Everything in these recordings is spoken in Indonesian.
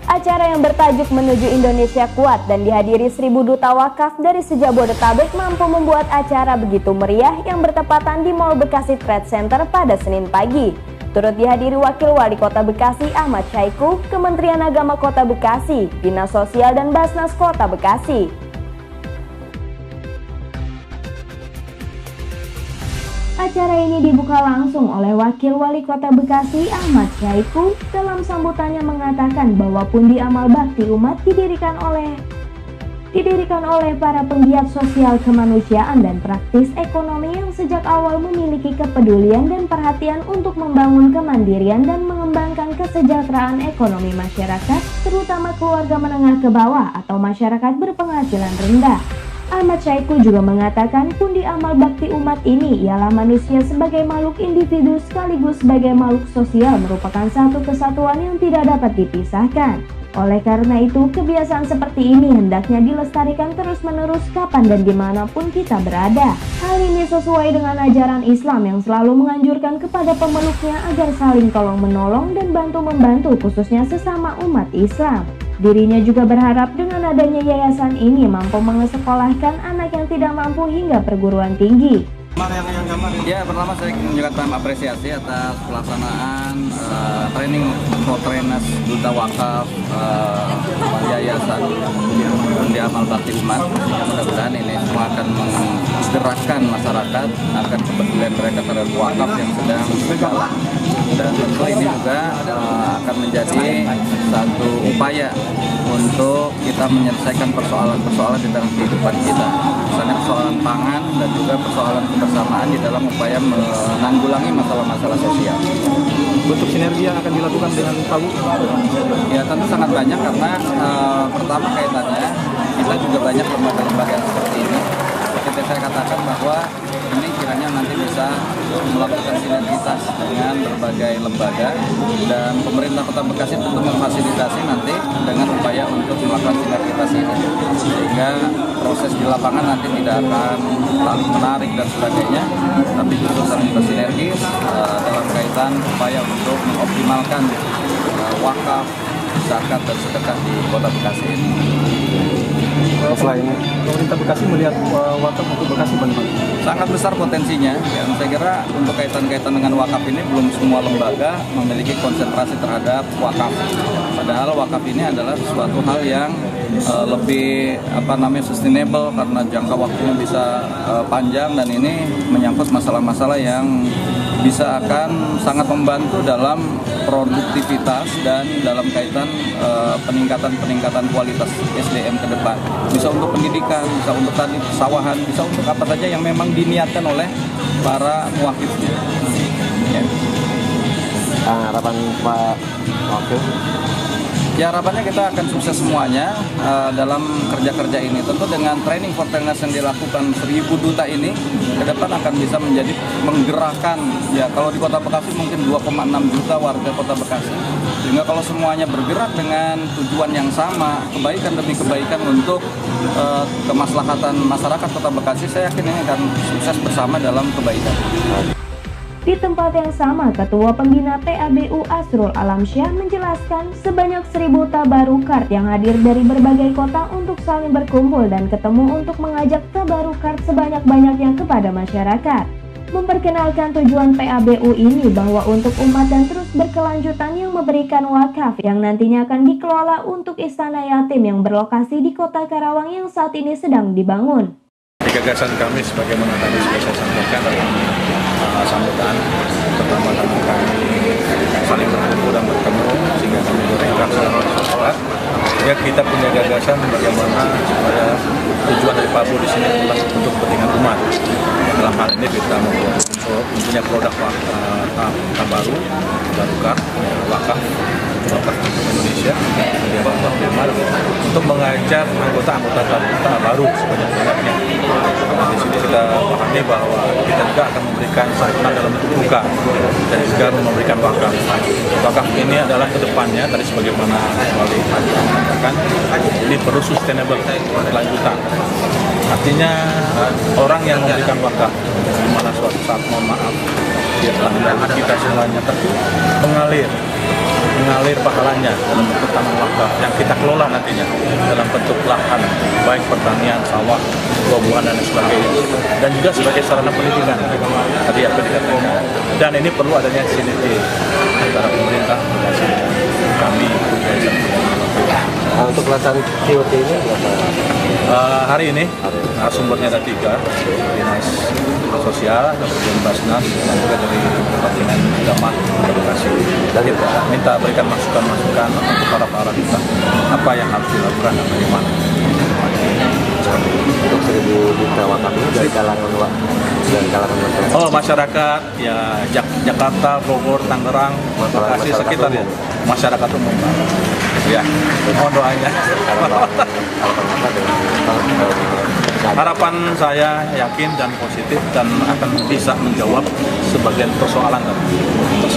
Acara yang bertajuk Menuju Indonesia Kuat dan dihadiri 1000 duta wakaf dari sejabodetabek mampu membuat acara begitu meriah yang bertepatan di Mall Bekasi Trade Center pada Senin pagi. Turut dihadiri Wakil Wali Kota Bekasi Ahmad Syaiqo, Kementerian Agama Kota Bekasi, Dinas Sosial dan Basnas Kota Bekasi. Acara ini dibuka langsung oleh Wakil Wali Kota Bekasi Ahmad Syaiqo. Dalam sambutannya mengatakan bahwa pundi amal bakti umat didirikan oleh para penggiat sosial kemanusiaan dan praktis ekonomi yang sejak awal memiliki kepedulian dan perhatian untuk membangun kemandirian dan mengembangkan kesejahteraan ekonomi masyarakat, terutama keluarga menengah ke bawah atau masyarakat berpenghasilan rendah. Ahmad Syaiqo juga mengatakan pundi amal bakti umat ini ialah manusia sebagai makhluk individu sekaligus sebagai makhluk sosial merupakan satu kesatuan yang tidak dapat dipisahkan. Oleh karena itu, kebiasaan seperti ini hendaknya dilestarikan terus-menerus kapan dan dimanapun kita berada. Hal ini sesuai dengan ajaran Islam yang selalu menganjurkan kepada pemeluknya agar saling tolong-menolong dan bantu-membantu khususnya sesama umat Islam. Dirinya juga berharap dengan adanya yayasan ini mampu mengesekolahkan anak yang tidak mampu hingga perguruan tinggi. Ya, pertama saya mengucapkan apresiasi atas pelaksanaan training for trainers duta wakaf yayasan Pundi Amal Bakti Umat. Mudah-mudahan ini semua akan menggerakkan masyarakat akan kepedulian mereka terhadap wakaf yang sedang berjalan. Dan tentu ini juga akan menjadi satu upaya untuk kita menyelesaikan persoalan-persoalan di dalam kehidupan kita, misalnya persoalan pangan dan juga persoalan kebersamaan di dalam upaya menanggulangi masalah-masalah sosial. Bentuk sinergi yang akan dilakukan dengan Pabu? Ya, tentu sangat banyak karena pertama kaitannya kita juga banyak lembaga-lembaga seperti ini. Seperti saya katakan bahwa ini kiranya nanti bisa melakukan sinergitas dengan berbagai lembaga dan pemerintah Kota Bekasi tentu memfasilitasi nanti dengan upaya untuk melakukan sinergitas ini sehingga proses di lapangan nanti tidak akan menarik dan sebagainya, tapi justru saling bersinergis dalam kaitan upaya untuk mengoptimalkan wakaf, zakat dan sedekah di Kota Bekasi ini. Selain pemerintah Bekasi melihat wakaf untuk Bekasi bagaimana? Sangat besar potensinya, dan saya kira untuk kaitan-kaitan dengan wakaf ini belum semua lembaga memiliki konsentrasi terhadap wakaf. Padahal wakaf ini adalah suatu hal yang lebih sustainable karena jangka waktunya bisa panjang dan ini menyangkut masalah-masalah yang bisa akan sangat membantu dalam produktivitas dan dalam kaitan peningkatan kualitas SDM ke depan. Bisa untuk pendidikan, bisa untuk tadi pesawahan, bisa untuk apa saja yang memang diniatkan oleh para muwakifnya. Ya. Harapan Pak Wakil? Ya, harapannya kita akan sukses semuanya dalam kerja-kerja ini. Tentu dengan training for trainers yang dilakukan 1000 duta ini, ke depan akan bisa menjadi menggerakkan, ya kalau di Kota Bekasi mungkin 2,6 juta warga Kota Bekasi. Sehingga kalau semuanya bergerak dengan tujuan yang sama, kebaikan demi kebaikan untuk kemaslahatan masyarakat Kota Bekasi, saya yakin ini akan sukses bersama dalam kebaikan. Di tempat yang sama, Ketua Pembina PABU Asrul Alamsyah menjelaskan sebanyak 1000 tabarukart yang hadir dari berbagai kota untuk saling berkumpul dan ketemu untuk mengajak tabarukart sebanyak-banyaknya kepada masyarakat. Memperkenalkan tujuan PABU ini bahwa untuk umat dan terus berkelanjutan yang memberikan wakaf yang nantinya akan dikelola untuk Istana Yatim yang berlokasi di Kota Karawang yang saat ini sedang dibangun. Gagasan kami sebagaimana tadi sudah saya sampaikan dalam sambutan, pertama kami saling berkumpul dan bertemu sehingga kami berinteraksi dengan masyarakat. Ya, kita punya gagasan bagaimana supaya tujuan dari Pabu di sini adalah untuk kepentingan umat. Dalam hal ini kita mempunyai produk baru, wakaf Indonesia, dia untuk mengajar anggota-anggota kita baru sebanyak-banyaknya. Di sini kita pahami bahwa kita juga akan memberikan santunan dalam bentuk buka dan juga memberikan wakaf. Wakaf ini adalah kedepannya tadi sebagaimana Wali mengatakan, ini perlu sustainable, berkelanjutan. Artinya orang yang memberikan wakaf, di mana suatu saat mohon maaf, dia telah kita semuanya mengalir mengalir pahalanya dalam bentuk tanah wakaf yang kita kelola nantinya dalam bentuk lahan, baik pertanian, sawah, buah-buahan dan sebagainya, dan juga sebagai sarana pendidikan tadi apa dikatakan. Dan ini perlu adanya sinergi antara pemerintah, kami, Untuk pelaksanaan TOT ini berapa? hari ini sumbernya ada 3, Dinas Sosial, kemudian Basnas, dan juga dari Departemen Agama Edukasi. Dan kita minta berikan masukan-masukan untuk para kita apa yang harus dilakukan dan bagaimana. Untuk 1.000 juta wakaf ini dari kalangan masyarakat. Oh, masyarakat ya Jakarta, Bogor, Tangerang, Bekasi sekitar ya. Masyarakat umum. Ya, mohon doanya. Harapan saya yakin dan positif dan akan bisa menjawab sebagian persoalan.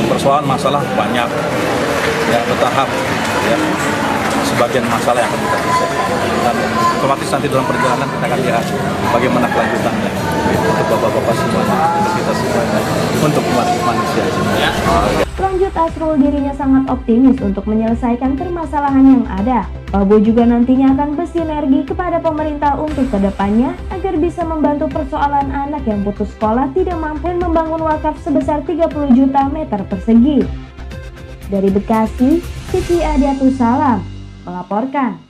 Persoalan masalah banyak, ya bertahap, ya sebagian masalah yang akan kita selesaikan. Dan otomatis nanti dalam perjalanan kita akan lihat bagaimana kelanjutannya untuk bapak-bapak semuanya, untuk kita semuanya, untuk umat manusia semuanya. Lanjut Asrul, dirinya sangat optimis untuk menyelesaikan permasalahan yang ada. Prabowo juga nantinya akan bersinergi kepada pemerintah untuk kedepannya agar bisa membantu persoalan anak yang putus sekolah tidak mampu dan membangun wakaf sebesar 30 juta meter persegi. Dari Bekasi, Siti Adiatus Salam melaporkan.